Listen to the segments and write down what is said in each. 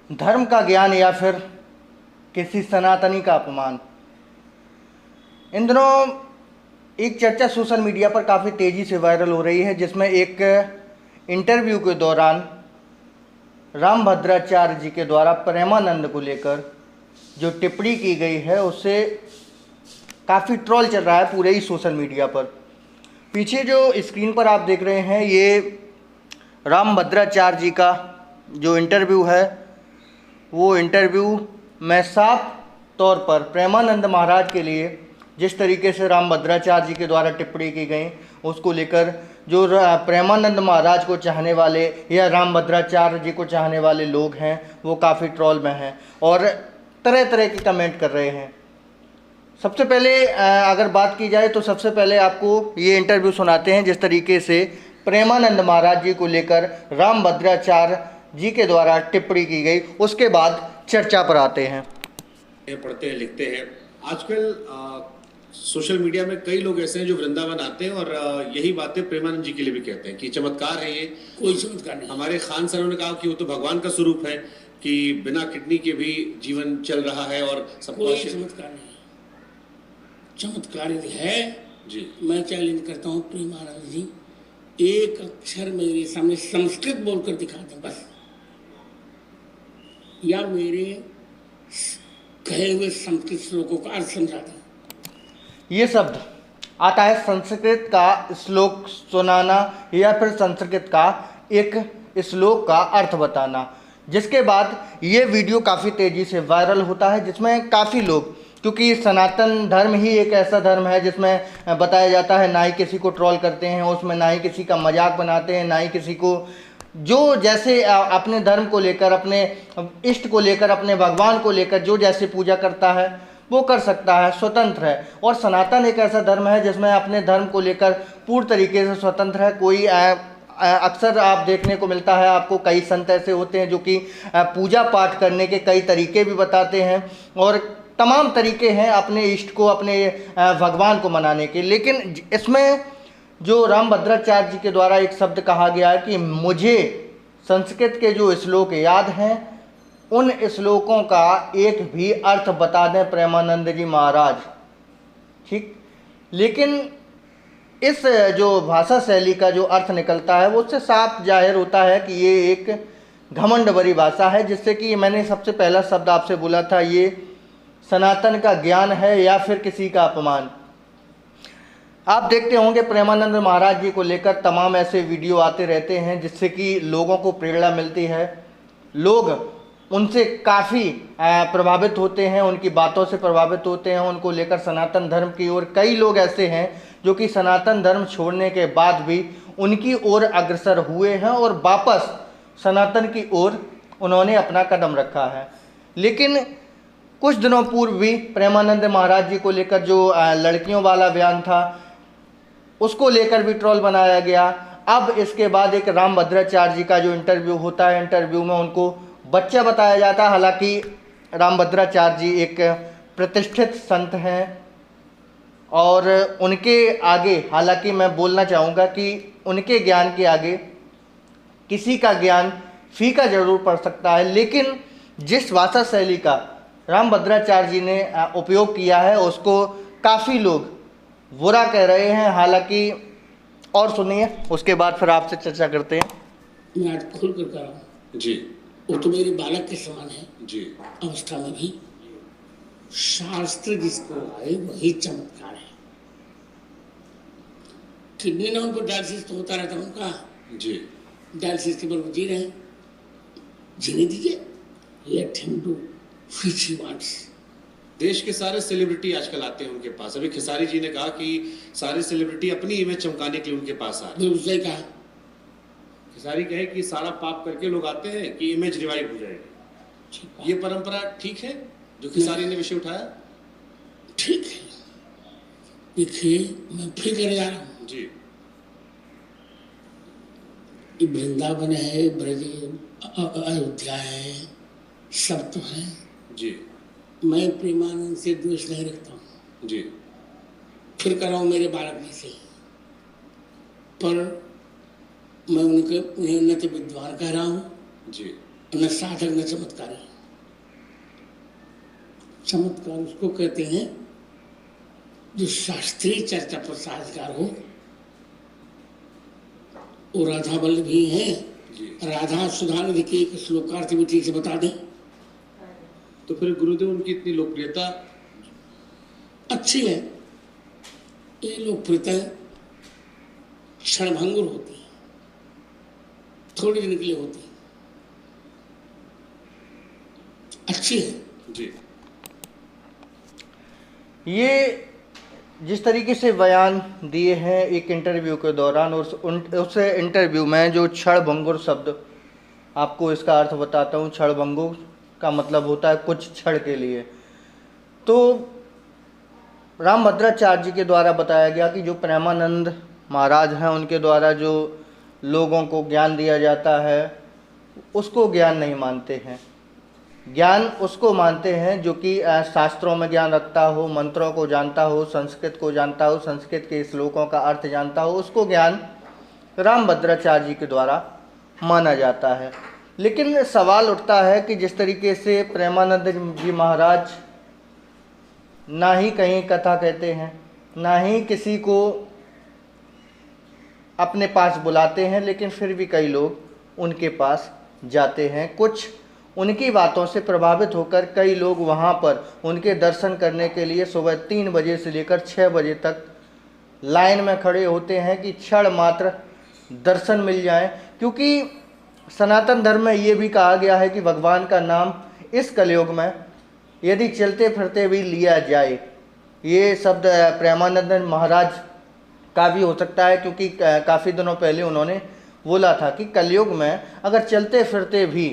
धर्म का ज्ञान या फिर किसी सनातनी का अपमान। इन दिनों एक चर्चा सोशल मीडिया पर काफ़ी तेज़ी से वायरल हो रही है, जिसमें एक इंटरव्यू के दौरान रामभद्राचार्य जी के द्वारा प्रेमानंद को लेकर जो टिप्पणी की गई है उससे काफ़ी ट्रोल चल रहा है पूरे ही सोशल मीडिया पर। पीछे जो स्क्रीन पर आप देख रहे हैं ये रामभद्राचार्य जी का जो इंटरव्यू है, वो इंटरव्यू में साफ तौर पर प्रेमानंद महाराज के लिए जिस तरीके से रामभद्राचार्य जी के द्वारा टिप्पणी की गई उसको लेकर जो प्रेमानंद महाराज को चाहने वाले या रामभद्राचार्य जी को चाहने वाले लोग हैं वो काफ़ी ट्रोल में हैं और तरह तरह के कमेंट कर रहे हैं। सबसे पहले अगर बात की जाए तो सबसे पहले आपको ये इंटरव्यू सुनाते हैं जिस तरीके से प्रेमानंद महाराज जी को लेकर रामभद्राचार्य जी के द्वारा टिप्पणी की गई, उसके बाद चर्चा पर आते हैं। पढ़ते हैं, लिखते हैं। आजकल सोशल मीडिया में कई लोग ऐसे हैं जो वृंदावन आते हैं और यही बातें प्रेमानंद जी के लिए भी कहते हैं कि चमत्कार है ये। कोई चमत्कार नहीं। हमारे खान सर ने कहा कि वो तो भगवान का स्वरूप है कि बिना किडनी के भी जीवन चल रहा है और सब कोई चमत्कार नहीं। चमत्कार यदि है जी, मैं चैलेंज करता हूँ प्रेमानंद जी, एक अक्षर मेरे सामने संस्कृत बोलकर दिखा दें बस, या मेरे कहे हुए संस्कृत श्लोकों का अर्थ समझा दें। ये शब्द आता है संस्कृत का श्लोक सुनाना या फिर संस्कृत का एक श्लोक का अर्थ बताना, जिसके बाद ये वीडियो काफ़ी तेज़ी से वायरल होता है, जिसमें काफ़ी लोग, क्योंकि सनातन धर्म ही एक ऐसा धर्म है जिसमें बताया जाता है ना ही किसी को ट्रोल करते हैं, उसमें ना ही किसी का मजाक बनाते हैं, ना ही किसी को जो जैसे अपने धर्म को लेकर, अपने इष्ट को लेकर, अपने भगवान को लेकर जो जैसे पूजा करता है वो कर सकता है, स्वतंत्र है। और सनातन एक ऐसा धर्म है जिसमें अपने धर्म को लेकर पूर्ण तरीके से स्वतंत्र है। कोई अक्सर आप देखने को मिलता है, आपको कई संत ऐसे होते हैं जो कि पूजा पाठ करने के कई तरीके भी बताते हैं और तमाम तरीके हैं अपने इष्ट को, अपने भगवान को मनाने के। लेकिन इसमें जो रामभद्राचार्य जी के द्वारा एक शब्द कहा गया है कि मुझे संस्कृत के जो श्लोक याद हैं उन श्लोकों का एक भी अर्थ बता दें प्रेमानंद जी महाराज, ठीक। लेकिन इस जो भाषा शैली का जो अर्थ निकलता है वो उससे साफ जाहिर होता है कि ये एक घमंड भरी भाषा है, जिससे कि मैंने सबसे पहला शब्द आपसे बोला था, ये सनातन का ज्ञान है या फिर किसी का अपमान। आप देखते होंगे प्रेमानंद महाराज जी को लेकर तमाम ऐसे वीडियो आते रहते हैं जिससे कि लोगों को प्रेरणा मिलती है, लोग उनसे काफ़ी प्रभावित होते हैं, उनकी बातों से प्रभावित होते हैं, उनको लेकर सनातन धर्म की ओर कई लोग ऐसे हैं जो कि सनातन धर्म छोड़ने के बाद भी उनकी ओर अग्रसर हुए हैं और वापस सनातन की ओर उन्होंने अपना कदम रखा है। लेकिन कुछ दिनों पूर्व भी प्रेमानंद महाराज जी को लेकर जो लड़कियों वाला बयान था उसको लेकर भी ट्रोल बनाया गया। अब इसके बाद एक रामभद्राचार्य जी का जो इंटरव्यू होता है, इंटरव्यू में उनको बच्चा बताया जाता है। हालांकि रामभद्राचार्य जी एक प्रतिष्ठित संत हैं और उनके आगे, हालांकि मैं बोलना चाहूँगा कि उनके ज्ञान के आगे किसी का ज्ञान फीका जरूर पड़ सकता है, लेकिन जिस भाषा शैली का रामभद्राचार्य जी ने उपयोग किया है उसको काफ़ी लोग बुरा कह रहे हैं। हालांकि और सुनिए, उसके बाद फिर आपसे चर्चा करते हैं। मैं आज खुल कर कह रहा हूँ जी, वो तो मेरे बालक के समान है जी, अवस्था में भी। शास्त्र जिसको आए वही चमत्कार है। किडनी ना उनको डायलिसिस तो होता रहता उनका, जी, डायलिसिस के बल जी रहे, जीने दीजिए, let him do which he wants. देश के सारे सेलिब्रिटी आजकल आते हैं उनके पास। अभी खेसारी जी ने कहा कि सारे सेलिब्रिटी अपनी इमेज चमकाने के लिए उनके पास आ रहे हैं। बिल्कुल सही कहा। खेसारी कहे कि सारा पाप करके लोग आते हैं कि इमेज रिवाइव हो जाएगी। ये परंपरा ठीक है जो खेसारी ने विषय उठाया? ठीक है। देखिए, मैं फिर कहने जा रहा हूँ जी, ये वृंदावन है, ब्रज, अयोध्या है, सब तो है। जी, मैं प्रेमानंद से द्वेष नहीं रखता हूँ, जी, फिर कर रहा हूँ मेरे बालक में से, पर मैं उन्हें न तो विद्वान कह रहा हूँ जी, न साधक न चमत्कारी। चमत्कार उसको कहते हैं जो शास्त्रीय चर्चा पर साजगार हो। वो राधा वल्लभ भी हैं। राधा सुधा निधि के एक श्लोकार्थ भी ठीक से बता दें तो फिर गुरुदेव उनकी इतनी लोकप्रियता अच्छी है। ये लोकप्रियता क्षणभंगुर होती है, थोड़ी दिन के लिए होती है, अच्छी है जी। ये जिस तरीके से बयान दिए हैं एक इंटरव्यू के दौरान, उस इंटरव्यू में जो क्षणभंगुर शब्द, आपको इसका अर्थ बताता हूँ। क्षणभंगुर का मतलब होता है कुछ क्षण के लिए। तो रामभद्राचार्य जी के द्वारा बताया गया कि जो प्रेमानंद महाराज हैं उनके द्वारा जो लोगों को ज्ञान दिया जाता है उसको ज्ञान नहीं मानते हैं। ज्ञान उसको मानते हैं जो कि शास्त्रों में ज्ञान रखता हो, मंत्रों को जानता हो, संस्कृत को जानता हो, संस्कृत के श्लोकों का अर्थ जानता हो, उसको ज्ञान रामभद्राचार्य जी के द्वारा माना जाता है। लेकिन सवाल उठता है कि जिस तरीके से प्रेमानंद जी महाराज ना ही कहीं कथा कहते हैं, ना ही किसी को अपने पास बुलाते हैं, लेकिन फिर भी कई लोग उनके पास जाते हैं। कुछ उनकी बातों से प्रभावित होकर कई लोग वहाँ पर उनके दर्शन करने के लिए सुबह 3 बजे से लेकर 6 बजे तक लाइन में खड़े होते हैं कि क्षण मात्र दर्शन मिल जाए। क्योंकि सनातन धर्म में ये भी कहा गया है कि भगवान का नाम इस कलयुग में यदि चलते फिरते भी लिया जाए, ये शब्द प्रेमानंद महाराज का भी हो सकता है, क्योंकि काफ़ी दिनों पहले उन्होंने बोला था कि कलयुग में अगर चलते फिरते भी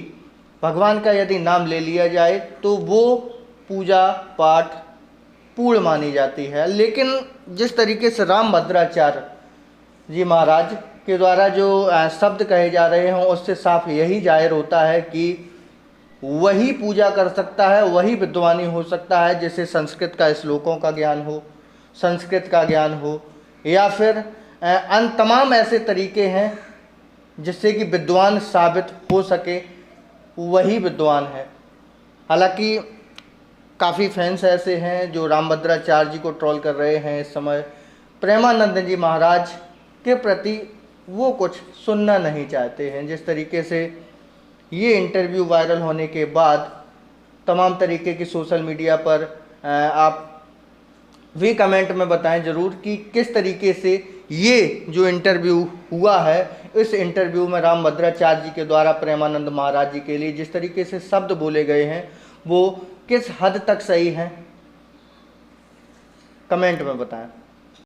भगवान का यदि नाम ले लिया जाए तो वो पूजा पाठ पूर्ण मानी जाती है। लेकिन जिस तरीके से रामभद्राचार्य जी महाराज के द्वारा जो शब्द कहे जा रहे हैं उससे साफ यही जाहिर होता है कि वही पूजा कर सकता है, वही विद्वानी हो सकता है जिसे संस्कृत का श्लोकों का ज्ञान हो, संस्कृत का ज्ञान हो, या फिर अन्य तमाम ऐसे तरीके हैं जिससे कि विद्वान साबित हो सके, वही विद्वान है। हालांकि काफ़ी फैंस ऐसे हैं जो रामभद्राचार्य जी को ट्रोल कर रहे हैं इस समय। प्रेमानंद जी महाराज के प्रति वो कुछ सुनना नहीं चाहते हैं। जिस तरीके से ये इंटरव्यू वायरल होने के बाद तमाम तरीके की सोशल मीडिया पर आप भी कमेंट में बताएं ज़रूर कि किस तरीके से ये जो इंटरव्यू हुआ है, इस इंटरव्यू में रामभद्राचार्य जी के द्वारा प्रेमानंद महाराज जी के लिए जिस तरीके से शब्द बोले गए हैं वो किस हद तक सही हैं, कमेंट में बताएं।